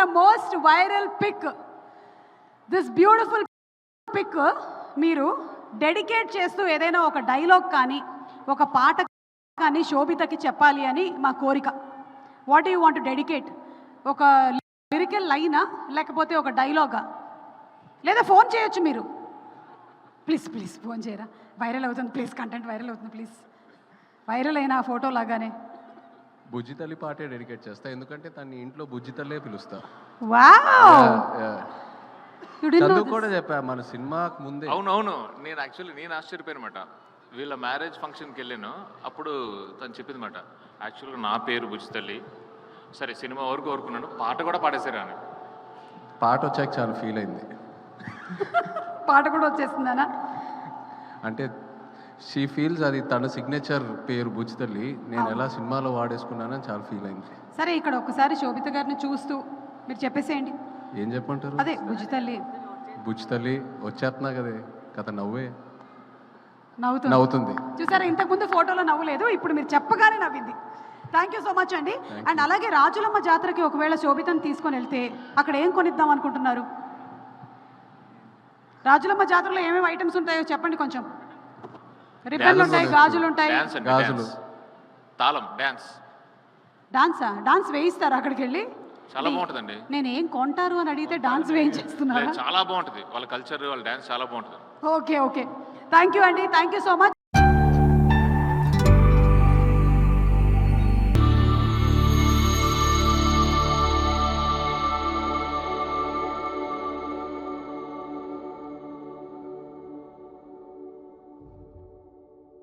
The most viral pic, this beautiful pic మీరు dedicate చేస్తూ ఏదైనా ఒక డైలాగ్ కానీ ఒక పాట కానీ శోభితకి చెప్పాలి అని మా కోరిక. What you want to dedicate? ఒక లిరికల్ లైనా లేకపోతే ఒక డైలాగా, లేదా ఫోన్ చేయొచ్చు మీరు. ప్లీజ్ ప్లీజ్ ఫోన్ చేయరా, వైరల్ అవుతుంది ప్లీజ్, కంటెంట్ వైరల్ అవుతుంది ప్లీజ్. వైరల్ అయిన ఆ ఫోటో లాగానే బుజ్జి తల్లి పాటే డెడికేట్ చేస్తా, ఎందుకంటే తన ఇంట్లో బుజ్జి తల్లే పిలుస్తా. వావ్, చదువు కూడా చెప్పా మన సినిమాకు ముందే. అవునవును, నేను ఆశ్చర్యపోయానమాట. వీళ్ళ మ్యారేజ్ ఫంక్షన్కి వెళ్ళాను, అప్పుడు తను చెప్పింది మాట, యాక్చువల్గా నా పేరు బుజ్జి తల్లి, సరే సినిమా వరకు కోరుకున్నాను, పాట కూడా పాడేశారు అని. పాట వచ్చాక చాలా ఫీల్ అయింది. పాట కూడా వచ్చేస్తుందనా? అంటే షీ ఫీల్స్ అది తన సిగ్నేచర్ పేరు బుజ్జి తల్లి, నేను ఎలా సినిమాలో వాడేసుకున్నానని చాలా ఫీల్ అయింది. సరే ఇక్కడ ఒకసారి శోభిత గారిని చూస్తూ మీరు చెప్పేసేయండి. ఏం చెప్పంటారు? అదే బుజ్జి తల్లి. బుజ్జి తల్లి వచ్చేస్తున్నా కదే కథ, నవ్వుతుంది. నవ్వుతుంది. చూసారా, ఇంతకుముందు ఫోటోలో నవ్వులేదు, ఇప్పుడు మీరు చెప్పగానే నవ్వింది. థ్యాంక్ యూ సో మచ్ అండి. అండ్ అలాగే రాజులమ్మ జాతరకి ఒకవేళ శోభితను తీసుకొని వెళ్తే అక్కడ ఏం కొనిద్దాం అనుకుంటున్నారు? రాజులమ్మ జాతరలో ఏమేమి ఐటమ్స్ ఉంటాయో చెప్పండి కొంచెం. రిబ్బన్లు ఉంటాయి, గాజులు ఉంటాయి. గాజులు, తాళం, డాన్స్. డాన్స్ వేయిస్తారు అక్కడికి వెళ్ళి? చాలా బాగుంటుందండి. నేను ఏం కొంటారు అని అడిగితే డాన్స్ వేయించేస్తున్నారు. చాలా బాగుంటుంది, వాళ్ళ కల్చర్, వాళ్ళ డాన్స్ చాలా బాగుంటుంది. ఓకే ఓకే, థ్యాంక్ యూ అండి, థ్యాంక్ యూ సో మచ్.